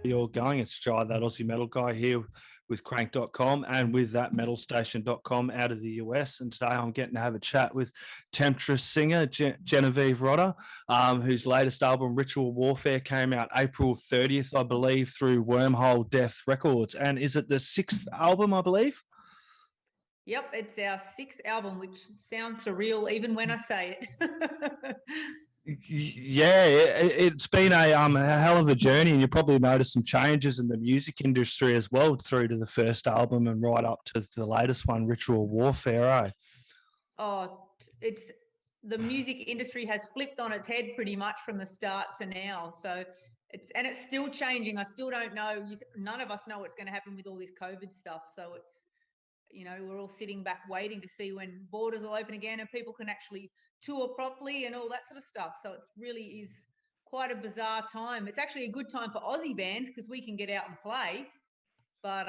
you all going? It's Jai, that Aussie metal guy here with crank.com and with that metalstation.com out of the US. And today I'm getting to have a chat with Temtris singer Genevieve Rodda, whose latest album, Ritual Warfare, came out April 30th, I believe, through Wormhole Death Records. And is it the 6th album, I believe? Yep, it's our 6th album, which sounds surreal even when I say it. Yeah, it's been a hell of a journey, and you probably noticed some changes in the music industry as well through to the first album and right up to the latest one, Ritual Warfare, eh? Oh, it's the music industry has flipped on its head pretty much from the start to now. So it's still changing. I still don't know. None of us know what's going to happen with all this COVID stuff. So it's, we're all sitting back waiting to see when borders will open again and people can actually tour properly and all that sort of stuff. So it really is quite a bizarre time. It's actually a good time for Aussie bands because we can get out and play. But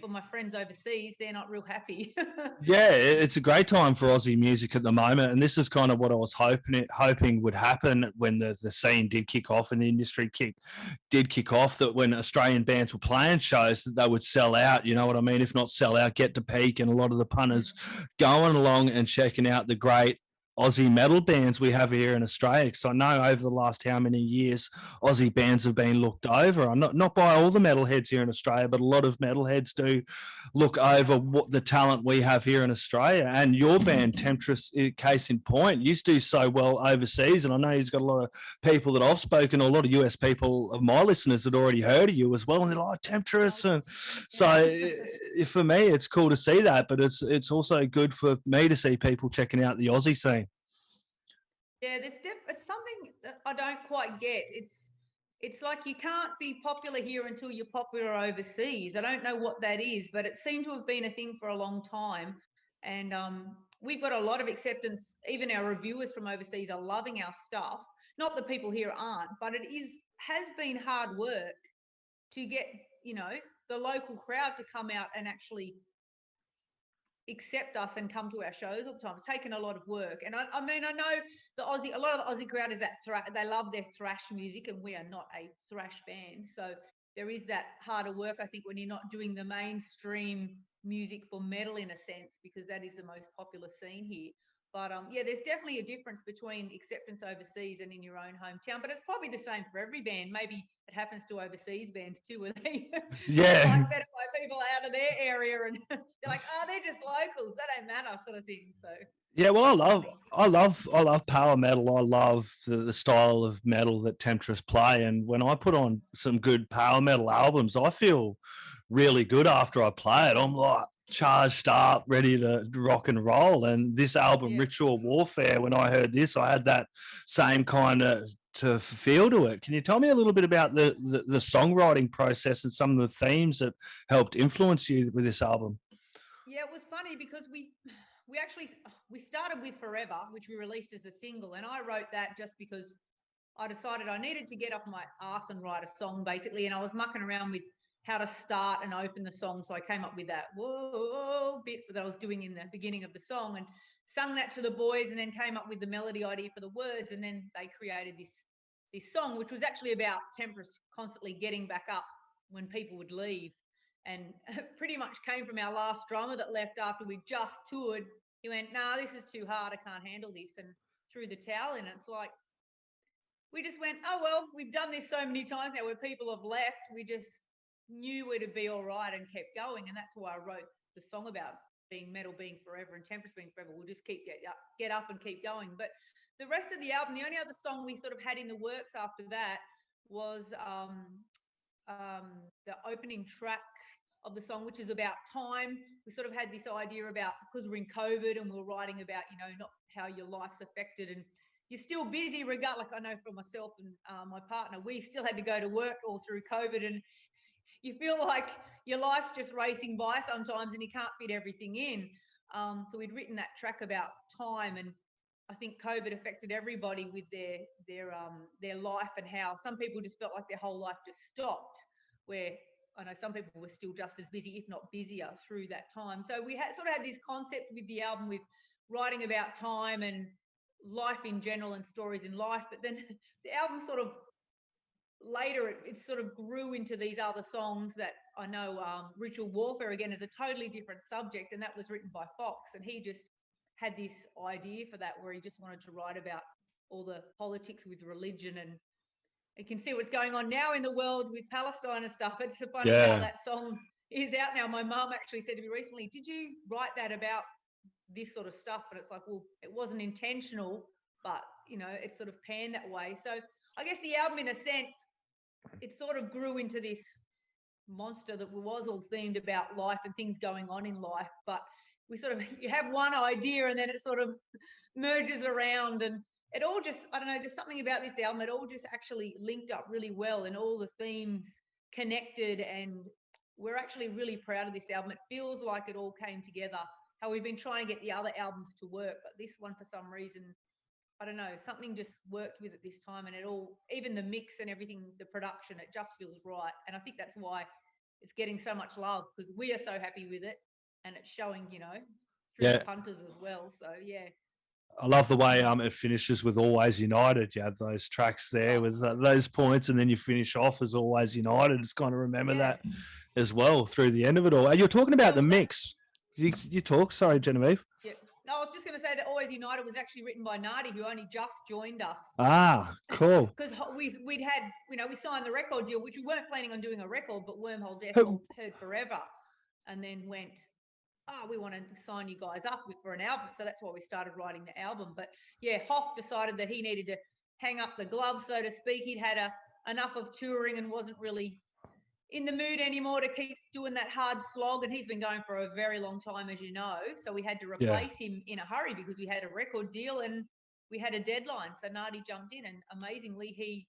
for my friends overseas, they're not real happy. Yeah, it's a great time for Aussie music at the moment, and this is kind of what I was hoping would happen when the scene did kick off and the industry did kick off. That when Australian bands were playing shows, that they would sell out. You know what I mean? If not sell out, get to peak, and a lot of the punters going along and checking out the great Aussie metal bands we have here in Australia, because I know over the last how many years Aussie bands have been looked over. Not by all the metalheads here in Australia, but a lot of metalheads do look over what the talent we have here in Australia. And your band, Temtris, case in point, used to do so well overseas. And I know he's got a lot of people that I've spoken to, a lot of US people of my listeners that already heard of you as well. And they're like, Temtris. And so for me, it's cool to see that, but it's also good for me to see people checking out the Aussie scene. Yeah, it's something that I don't quite get. It's like you can't be popular here until you're popular overseas. I don't know what that is, but it seemed to have been a thing for a long time. And we've got a lot of acceptance. Even our reviewers from overseas are loving our stuff. Not that people here aren't, but has been hard work to get, the local crowd to come out and actually accept us and come to our shows all the time. It's taken a lot of work. And I mean, I know a lot of the Aussie crowd is that they love their thrash music, and we are not a thrash band. So there is that harder work, I think, when you're not doing the mainstream music for metal in a sense, because that is the most popular scene here. But there's definitely a difference between acceptance overseas and in your own hometown. But it's probably the same for every band. Maybe it happens to overseas bands too, where they like better by people out of their area, and they're like, oh, they're just locals, that don't matter, sort of thing. So yeah, well, I love power metal. I love the style of metal that Temtris play, and when I put on some good power metal albums, I feel really good after I play it. I'm like charged up, ready to rock and roll. And this album, Ritual Warfare, when I heard this, I had that same kind of to feel to it. Can you tell me a little bit about the songwriting process and some of the themes that helped influence you with this album? Yeah, it was funny because we started with Forever, which we released as a single, and I wrote that just because I decided I needed to get off my arse and write a song, basically, and I was mucking around with how to start and open the song. So I came up with that whoa bit that I was doing in the beginning of the song and sung that to the boys, and then came up with the melody idea for the words, and then they created this song, which was actually about Temtris constantly getting back up when people would leave. And pretty much came from our last drummer that left after we just toured. He went, nah, this is too hard, I can't handle this, and threw the towel in. It's like, we just went, oh, well, we've done this so many times now where people have left. We just knew it'd be all right and kept going. And that's why I wrote the song about being metal being forever and Temtris being forever. We'll just get up and keep going. But the rest of the album, the only other song we sort of had in the works after that was the opening track of the song, which is about time. We sort of had this idea about, because we're in COVID and we're writing about, not how your life's affected, and you're still busy regardless. Like I know for myself and my partner, we still had to go to work all through COVID, and you feel like your life's just racing by sometimes and you can't fit everything in. So we'd written that track about time, and I think COVID affected everybody with their life, and how some people just felt like their whole life just stopped, where I know some people were still just as busy, if not busier, through that time. So we sort of had this concept with the album, with writing about time and life in general and stories in life. But then the album sort of later it sort of grew into these other songs that I know. Ritual Warfare again is a totally different subject, and that was written by Fox, and he just had this idea for that where he just wanted to write about all the politics with religion, and you can see what's going on now in the world with Palestine and stuff. It's so funny how that song is out now. My mum actually said to me recently, "Did you write that about this sort of stuff?" But it's like, well, it wasn't intentional, but you know, it's sort of panned that way. So I guess the album, in a sense, it sort of grew into this monster that was all themed about life and things going on in life. But we sort of, you have one idea and then it sort of merges around, and it all just, I don't know, there's something about this album, it all just actually linked up really well and all the themes connected, and we're actually really proud of this album. It feels like it all came together, how we've been trying to get the other albums to work, but this one, for some reason, I don't know, something just worked with it this time, and it all, even the mix and everything, the production, it just feels right. And I think that's why it's getting so much love, because we are so happy with it, and it's showing, you know, through the punters as well. So yeah. I love the way it finishes with Always United. You have those tracks there with those points, and then you finish off as Always United. It's kind of remember that as well through the end of it all. And you're talking about the mix. You talk, sorry, Genevieve. Yeah. No, I was just going to say that Always United was actually written by Nardi, who only just joined us. Ah, cool. Because we'd had, you know, we signed the record deal, which we weren't planning on doing a record, but Wormhole Death heard forever, and then went, oh, we want to sign you guys up for an album. So that's why we started writing the album. But yeah, Hoff decided that he needed to hang up the gloves, so to speak. He'd had enough of touring and wasn't really in the mood anymore to keep doing that hard slog, and he's been going for a very long time, as you know. So we had to replace him in a hurry because we had a record deal and we had a deadline. So Nardi jumped in, and amazingly he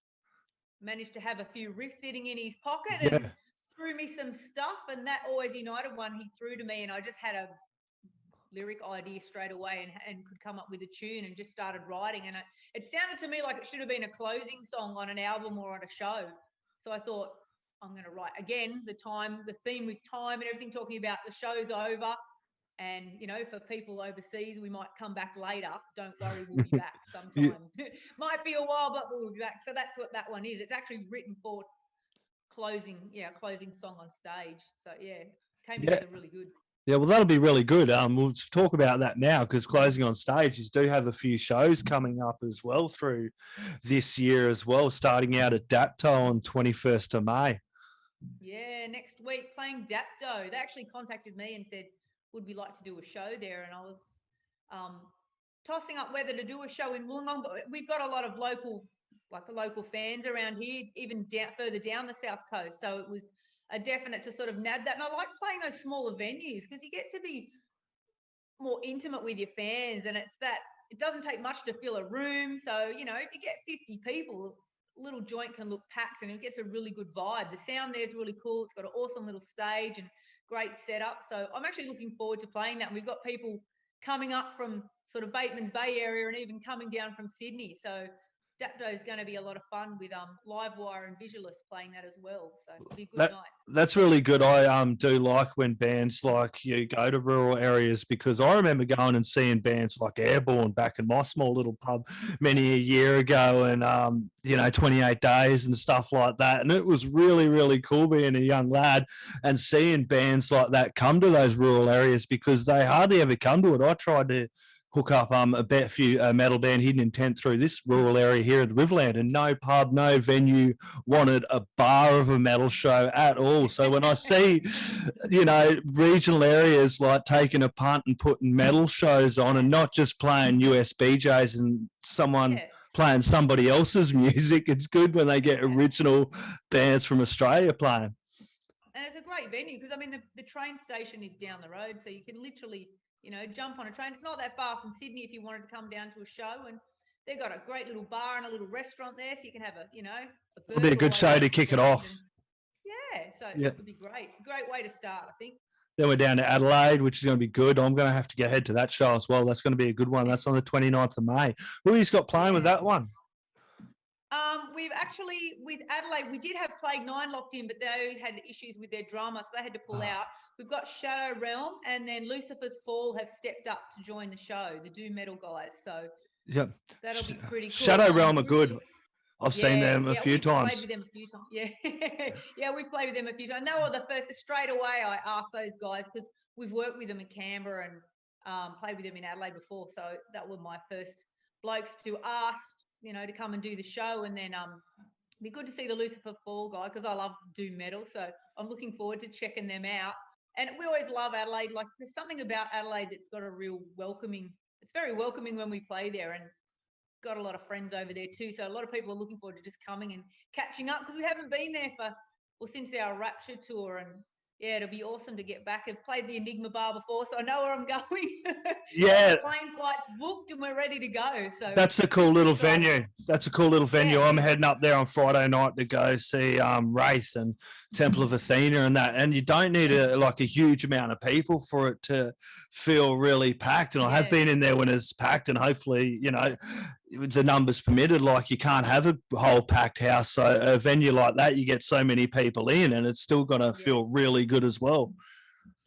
managed to have a few riffs sitting in his pocket and threw me some stuff. And that Always United one he threw to me, and I just had a lyric idea straight away and could come up with a tune and just started writing. And it sounded to me like it should have been a closing song on an album or on a show. So I thought, I'm going to write again the theme with time and everything, talking about the show's over, and you know, for people overseas, we might come back later. Don't worry, we'll be back sometime. Might be a while, but we'll be back. So that's what that one is. It's actually written for closing song on stage. So yeah, came together really good. Yeah, well, that'll be really good. We'll talk about that now, because closing on stages do have a few shows coming up as well through this year as well, starting out at Dapto on 21st of May. Yeah, next week playing Dapto. They actually contacted me and said, would we like to do a show there? And I was tossing up whether to do a show in Wollongong, but we've got a lot of local fans around here, even further down the south coast. So it was a definite to sort of nab that. And I like playing those smaller venues because you get to be more intimate with your fans, and it's that it doesn't take much to fill a room. So, you know, if you get 50 people, little joint can look packed and it gets a really good vibe. The sound there is really cool. It's got an awesome little stage and great setup. So I'm actually looking forward to playing that. And we've got people coming up from sort of Bateman's Bay area and even coming down from Sydney. So Dapto is going to be a lot of fun with Livewire and Visualist playing that as well. So it'll be a good night. That's really good. I do like when bands like you go to rural areas, because I remember going and seeing bands like Airborne back in my small little pub many a year ago, and you know, 28 Days and stuff like that. And it was really, really cool being a young lad and seeing bands like that come to those rural areas, because they hardly ever come to it. I tried to hook up a few metal band Hidden Intent through this rural area here at the Riverland, and no pub, no venue wanted a bar of a metal show at all. So when I see, you know, regional areas like taking a punt and putting metal shows on and not just playing USBJs and someone playing somebody else's music, it's good when they get original bands from Australia playing. And it's a great venue because, I mean, the train station is down the road, so you can literally, you know, jump on a train. It's not that far from Sydney if you wanted to come down to a show, and they've got a great little bar and a little restaurant there, so you can have a, you know, it'll be a good show to kick it off. So it would be great. Great way to start, I think. Then we're down to Adelaide, which is going to be good. I'm going to have to get ahead to that show as well. That's going to be a good one. That's on the 29th of May. Who have you got playing with that one? We've actually, with Adelaide, we did have Plague 9 locked in, but they had issues with their drummer, so they had to pull out. We've got Shadow Realm, and then Lucifer's Fall have stepped up to join the show, the doom metal guys. So that'll be pretty cool. Shadow Realm are good. I've seen them a few we've times. played with them a few times. Yeah, yeah, we've played with them a few times. They were the first. Straight away, I asked those guys because we've worked with them in Canberra and played with them in Adelaide before. So that were my first blokes to ask, to come and do the show. And then it'd be good to see the Lucifer Fall guy because I love doom metal. So I'm looking forward to checking them out. And we always love Adelaide. Like there's something about Adelaide that's got a real welcoming. It's very welcoming when we play there, and got a lot of friends over there too. So a lot of people are looking forward to just coming and catching up because we haven't been there since our Rapture tour. And yeah, it'll be awesome to get back. I've played the Enigma Bar before, so I know where I'm going. Yeah. Plane flight's booked and we're ready to go. So that's a cool little venue. That's a cool little venue. Yeah, I'm heading up there on Friday night to go see Wraith and Temple of Athena and that. And you don't need a huge amount of people for it to feel really packed. And I have been in there when it's packed, and hopefully, the numbers permitted. Like you can't have a whole packed house. So a venue like that, you get so many people in, and it's still going to feel really good as well.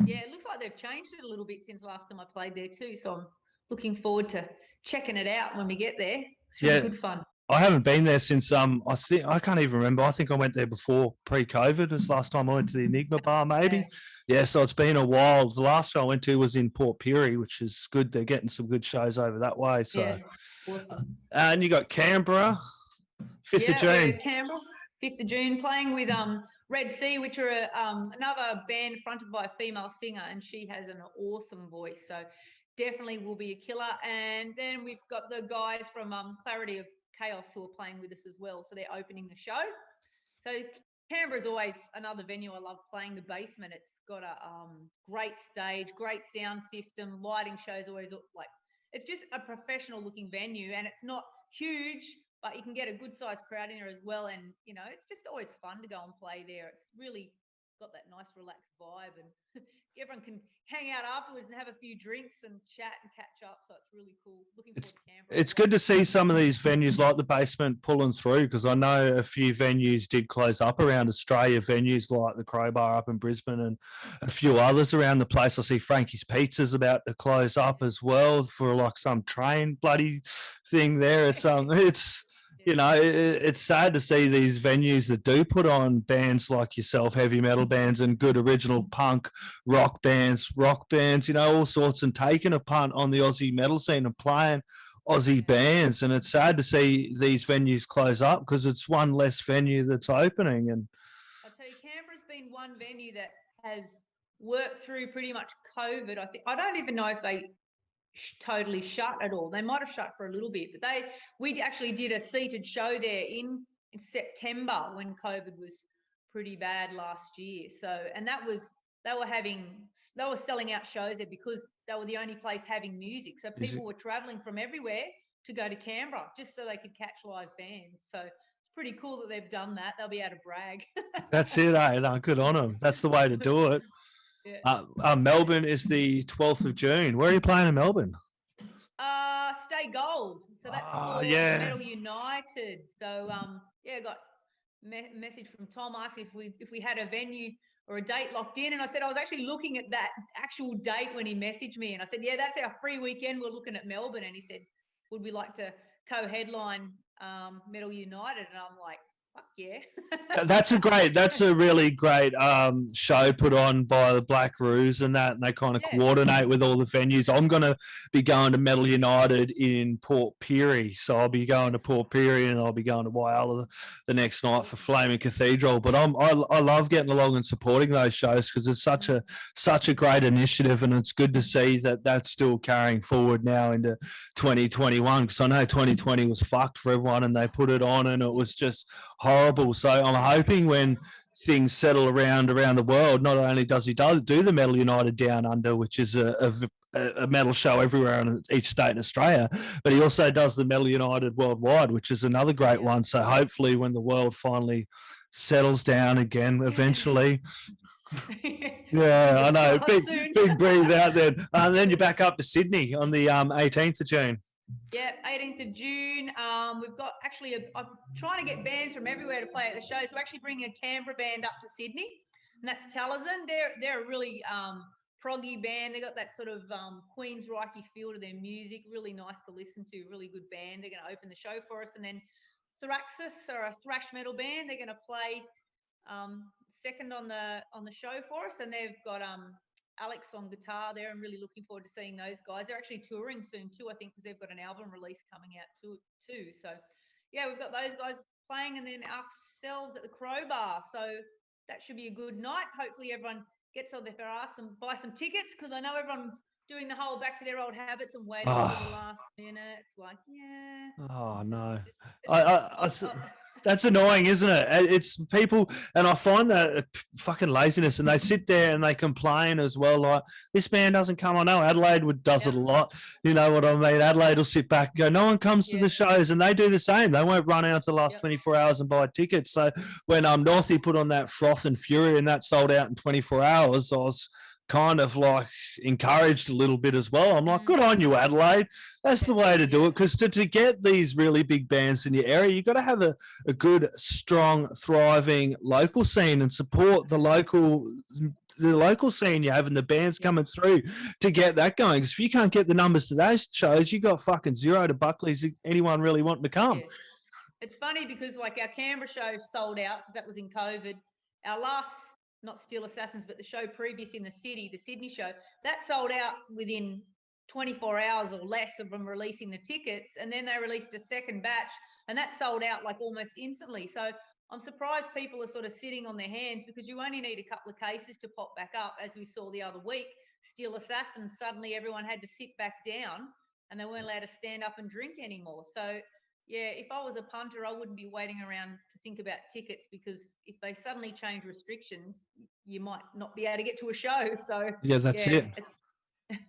Yeah, it looks like they've changed it a little bit since last time I played there too. So I'm looking forward to checking it out when we get there. It's really good fun. I haven't been there since I can't even remember. I think I went there before pre-COVID. Was the last time I went to the Enigma Bar, maybe. Yeah, so it's been a while. The last show I went to was in Port Pirie, which is good. They're getting some good shows over that way. So, awesome. And you got Canberra, 5th of June. Canberra, 5th of June, playing with Red Sea, which are another band fronted by a female singer, and she has an awesome voice. So definitely will be a killer. And then we've got the guys from Clarity of Chaos who are playing with us as well. So they're opening the show. So Canberra's always another venue I love playing. The Basement. It's got a great stage, great sound system, lighting shows always it's just a professional looking venue, and it's not huge, but you can get a good sized crowd in there as well. And it's just always fun to go and play there. It's really got that nice relaxed vibe, and everyone can hang out afterwards and have a few drinks and chat and catch up. So it's really cool. Looking forward to Canberra. It's good to see some of these venues like the Basement pulling through, because I know a few venues did close up around Australia, venues like the Crowbar up in Brisbane and a few others around the place. I see Frankie's Pizza's about to close up as well for some train bloody thing there. It's sad to see these venues that do put on bands like yourself, heavy metal bands, and good original punk rock bands, all sorts, and taking a punt on the Aussie metal scene and playing Aussie bands. And it's sad to see these venues close up because it's one less venue that's opening. And I'll tell you, Canberra's been one venue that has worked through pretty much COVID. I don't even know if they totally shut at all. They might have shut for a little bit, but we actually did a seated show there in September when COVID was pretty bad last year. So, and they were selling out shows there because they were the only place having music. So people were traveling from everywhere to go to Canberra just so they could catch live bands. So it's pretty cool that they've done that. They'll be able to brag. That's it, eh? No, good on them. That's the way to do it. Yeah. Melbourne is the 12th of June. Where are you playing in Melbourne? Stay Gold. So that's Metal United. So I got message from Tom asking if we had a venue or a date locked in, and I said I was actually looking at that actual date when he messaged me, and I said, yeah, that's our free weekend. We're looking at Melbourne, and he said, would we like to co-headline Metal United? And I'm like, fuck yeah. That's a really great show put on by the Black Ruse and they kind of coordinate with all the venues. I'm going to be going to Metal United in Port Pirie. So I'll be going to Port Pirie and I'll be going to Whyalla the next night for Flaming Cathedral. But I love getting along and supporting those shows because it's such a great initiative, and it's good to see that that's still carrying forward now into 2021, because I know 2020 was fucked for everyone and they put it on and it was just horrible. So I'm hoping when things settle around the world, not only does he do the Metal United Down Under, which is a metal show everywhere in each state in Australia, but he also does the Metal United Worldwide, which is another great one. So hopefully when the world finally settles down again eventually. Yeah, I know. Big breathe out there. And then you're back up to Sydney on the 18th of June. Yeah, 18th of June. We've got I'm trying to get bands from everywhere to play at the show. So we're actually bringing a Canberra band up to Sydney, and that's Talisman. They're a really proggy band. They got that sort of Queensryche feel to their music. Really nice to listen to. Really good band. They're going to open the show for us, and then Thraxis are a thrash metal band. They're going to play second on the show for us, and they've got Alex on guitar there. I'm really looking forward to seeing those guys. They're actually touring soon too, I think, because they've got an album release coming out too. So yeah, we've got those guys playing, and then ourselves at the Crowbar. So that should be a good night. Hopefully everyone gets on their ass and buy some tickets, because I know everyone's doing the whole back to their old habits and waiting until the last minute. It's like, yeah. Oh no, that's annoying, isn't it? It's people, and I find that fucking laziness, and they sit there and they complain as well. Like, this band doesn't come. I know Adelaide does it a lot. You know what I mean? Adelaide will sit back and go, no one comes to the shows, and they do the same. They won't run out to the last 24 hours and buy tickets. So when Northie put on that Froth and Fury and that sold out in 24 hours, I was kind of like encouraged a little bit as well. I'm like, good on you, Adelaide. That's the way to do it, because to get these really big bands in your area, you've got to have a good, strong, thriving local scene and support the local scene you have and the bands coming through to get that going. Because if you can't get the numbers to those shows, you got fucking zero to Buckley's anyone really wanting to come. Yeah. It's funny because like our Canberra show sold out because that was in COVID. Our last, not Steel Assassins, but the show previous in the Sydney show, that sold out within 24 hours or less of them releasing the tickets. And then they released a second batch, and that sold out like almost instantly. So I'm surprised people are sort of sitting on their hands, because you only need a couple of cases to pop back up, as we saw the other week. Steel Assassins, suddenly everyone had to sit back down and they weren't allowed to stand up and drink anymore. So yeah, if I was a punter, I wouldn't be waiting around to think about tickets, because if they suddenly change restrictions, you might not be able to get to a show. So yeah, that's it. It's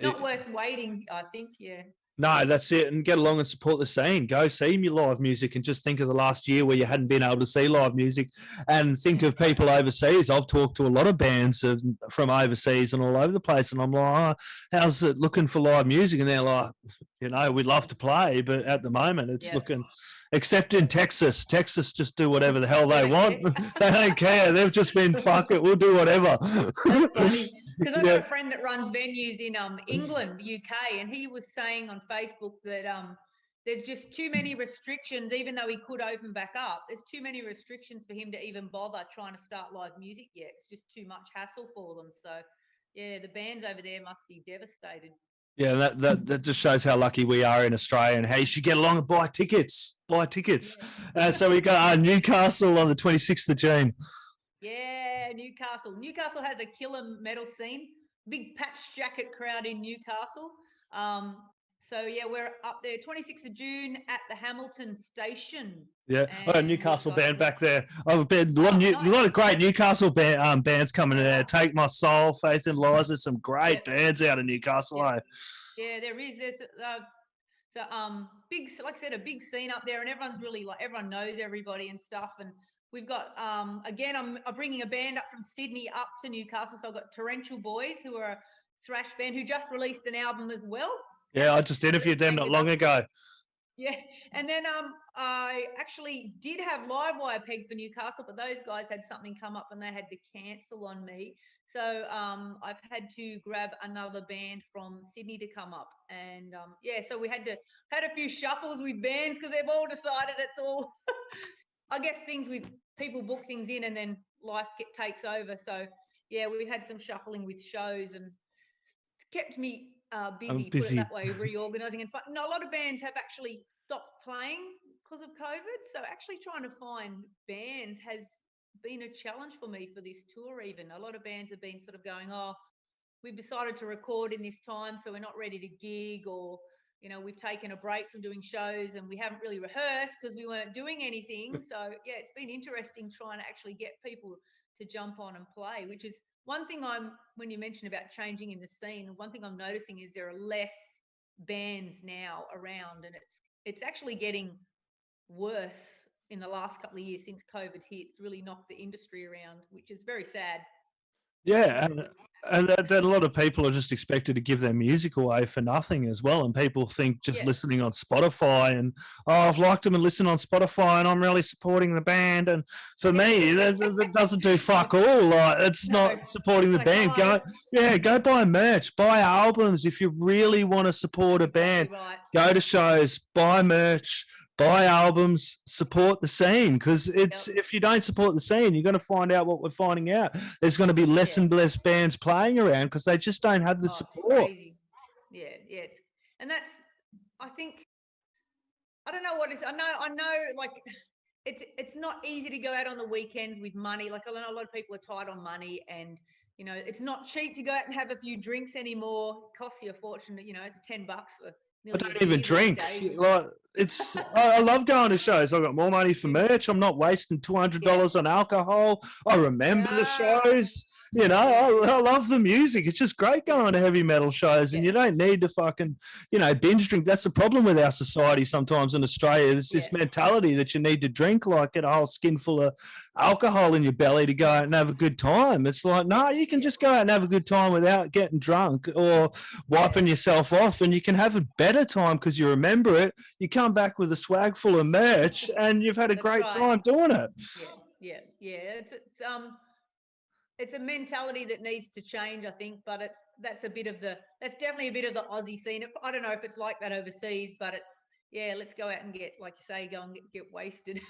not worth waiting, I think. Yeah. No, that's it. And get along and support the scene. Go see your live music, and just think of the last year where you hadn't been able to see live music, and think of people overseas. I've talked to a lot of bands from overseas and all over the place, and I'm like, how's it looking for live music? And they're like, we'd love to play, but at the moment it's looking, except in Texas. Texas just do whatever the hell they want. They don't care. They've just been, fuck it, we'll do whatever. That's funny. Because I've got a friend that runs venues in England, the UK, and he was saying on Facebook that there's just too many restrictions, even though he could open back up. There's too many restrictions for him to even bother trying to start live music yet. It's just too much hassle for them. So, yeah, the bands over there must be devastated. Yeah, that just shows how lucky we are in Australia, and how you should get along and buy tickets. Yeah. So we got Newcastle on the 26th of June. Yeah, Newcastle. Newcastle has a killer metal scene. Big patch jacket crowd in Newcastle. So yeah, we're up there 26th of June at the Hamilton Station. Yeah, a Newcastle band back there. I've been a lot of great Newcastle bands coming in there. Take My Soul, Faith in Lies. There's some great bands out of Newcastle. Yeah, there is. There's big, like I said, a big scene up there, and everyone's really everyone knows everybody and stuff. And we've got again, I'm bringing a band up from Sydney up to Newcastle. So I've got Torrential Boys, who are a thrash band who just released an album as well. Yeah, I just interviewed them not long ago. Yeah, and then I actually did have Livewire pegged for Newcastle, but those guys had something come up and they had to cancel on me. So I've had to grab another band from Sydney to come up, and so we had a few shuffles with bands, because they've all decided it's all. I guess things with people book things in and then life takes over. So yeah, we had some shuffling with shows, and it's kept me busy, put it that way, reorganising. And a lot of bands have actually stopped playing because of COVID. So actually trying to find bands has been a challenge for me for this tour even. A lot of bands have been sort of going, we've decided to record in this time, so we're not ready to gig, or, we've taken a break from doing shows and we haven't really rehearsed because we weren't doing anything. So, yeah, it's been interesting trying to actually get people to jump on and play, which is one thing when you mentioned about changing in the scene, one thing I'm noticing is there are less bands now around, and it's actually getting worse in the last couple of years since COVID's hit. It's really knocked the industry around, which is very sad. Yeah, and then a lot of people are just expected to give their music away for nothing as well, and people think just listening on Spotify and I've liked them and listened on Spotify and I'm really supporting the band, and for me that doesn't do fuck all. It's not supporting the band. Go buy merch, buy albums if you really want to support a band. Right. Go to shows, buy merch, buy albums, support the scene, because it's if you don't support the scene, you're going to find out what we're finding out. There's going to be less and less bands playing around because they just don't have the support. Crazy. Yeah. And that's, I think, I don't know what it's. I know. Like, it's not easy to go out on the weekends with money. Like, I know a lot of people are tight on money, and it's not cheap to go out and have a few drinks anymore. It costs you a fortune. It's $10 for. I don't even drink. Like, I love going to shows. I've got more money for merch. I'm not wasting $200 on alcohol. I remember the shows. I love the music. It's just great going to heavy metal shows, and you don't need to fucking, binge drink. That's the problem with our society sometimes in Australia. There's this mentality that you need to drink, like get a whole skin full of alcohol in your belly to go out and have a good time. It's like, no, you can just go out and have a good time without getting drunk or wiping yourself off, and you can have a better time because you remember it. You come back with a swag full of merch, and you've had a great time doing it. Yeah. It's a mentality that needs to change, I think, but that's definitely a bit of the Aussie scene. I don't know if it's like that overseas, but it's, let's go out and get, like you say, go and get wasted.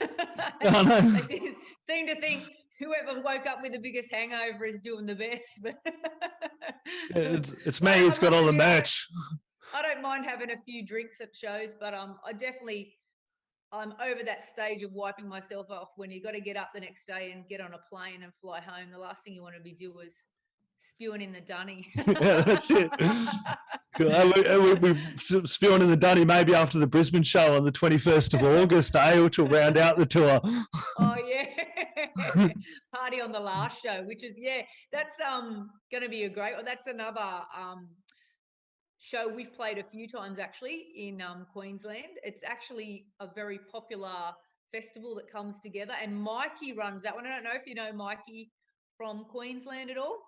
They seem to think whoever woke up with the biggest hangover is doing the best. But it's me. It's got all the merch. I don't mind having a few drinks at shows, but I'm over that stage of wiping myself off when you got to get up the next day and get on a plane and fly home. The last thing you want to be doing is spewing in the dunny. Yeah, that's it. We're spewing in the dunny maybe after the Brisbane show on the 21st of August, which will round out the tour. Oh, yeah. Party on the last show, which is, that's going to be a great one. That's another show we've played a few times actually in Queensland. It's actually a very popular festival that comes together, and Mikey runs that one. I don't know if you know Mikey from Queensland at all.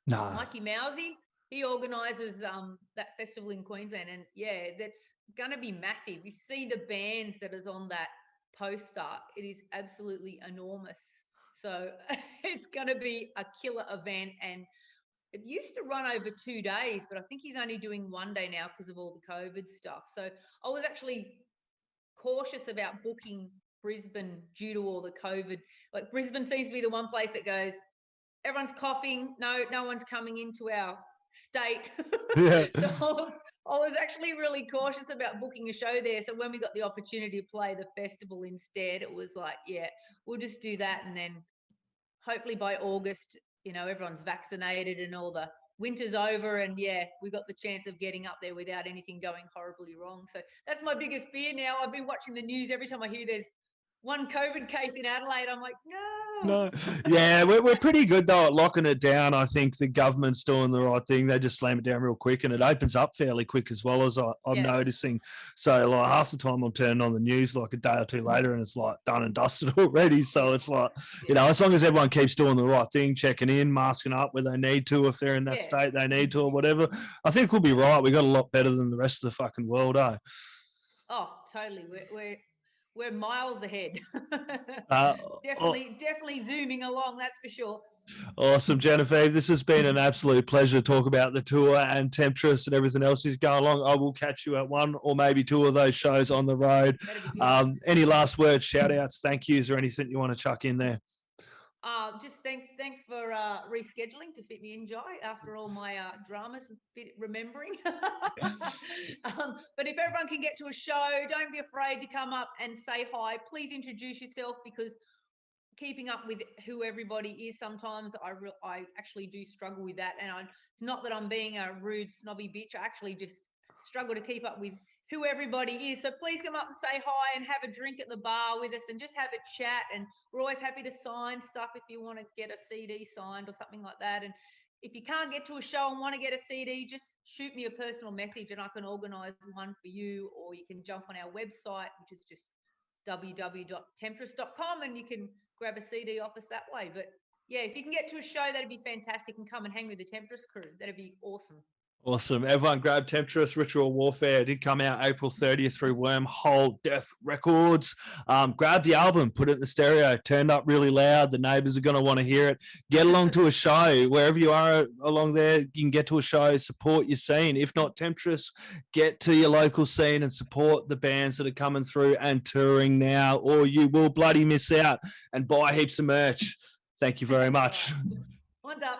No. Mikey Mousey, he organises that festival in Queensland, and that's going to be massive. You see the bands that is on that poster, it is absolutely enormous. So it's going to be a killer event, and it used to run over 2 days, but I think he's only doing 1 day now because of all the COVID stuff. So I was actually cautious about booking Brisbane due to all the COVID. Like, Brisbane seems to be the one place that goes, everyone's coughing, no one's coming into our state. Yeah. So I was actually really cautious about booking a show there. So when we got the opportunity to play the festival instead, it was like, we'll just do that, and then hopefully by August, everyone's vaccinated and all the winter's over, and we got the chance of getting up there without anything going horribly wrong. So that's my biggest fear now. I've been watching the news. Every time I hear there's one COVID case in Adelaide, I'm like, no. Yeah, we're pretty good though at locking it down. I think the government's doing the right thing. They just slam it down real quick, and it opens up fairly quick as well, as I'm noticing. So like half the time I'm turning on the news like a day or two later, and it's like done and dusted already. So it's like, as long as everyone keeps doing the right thing, checking in, masking up where they need to, if they're in that state they need to or whatever, I think we'll be right. We got a lot better than the rest of the fucking world, eh? Oh, totally. We're miles ahead. Definitely zooming along, that's for sure. Awesome, Genevieve. This has been an absolute pleasure to talk about the tour and Temtris and everything else is going along. I will catch you at one or maybe two of those shows on the road. Any last words, shout outs, thank yous, or anything you want to chuck in there? Just thanks for rescheduling to fit me in, Jai, after all my dramas, remembering. But if everyone can get to a show, don't be afraid to come up and say hi. Please introduce yourself, because keeping up with who everybody is, sometimes I actually do struggle with that. And it's not that I'm being a rude, snobby bitch. I actually just struggle to keep up with who everybody is. So please come up and say hi and have a drink at the bar with us and just have a chat. And we're always happy to sign stuff if you want to get a CD signed or something like that. And if you can't get to a show and want to get a CD, just shoot me a personal message and I can organise one for you, or you can jump on our website, which is just www.temtris.com, and you can grab a CD off us that way. But if you can get to a show, that'd be fantastic, and come and hang with the Temtris crew. That'd be awesome. Awesome. Everyone grab Temtris Ritual Warfare. It did come out April 30th through Wormhole Death Records. Grab the album, put it in the stereo, turned up really loud. The neighbors are going to want to hear it. Get along to a show. Wherever you are along there, you can get to a show, support your scene. If not Temtris, get to your local scene and support the bands that are coming through and touring now, or you will bloody miss out, and buy heaps of merch. Thank you very much. What's up?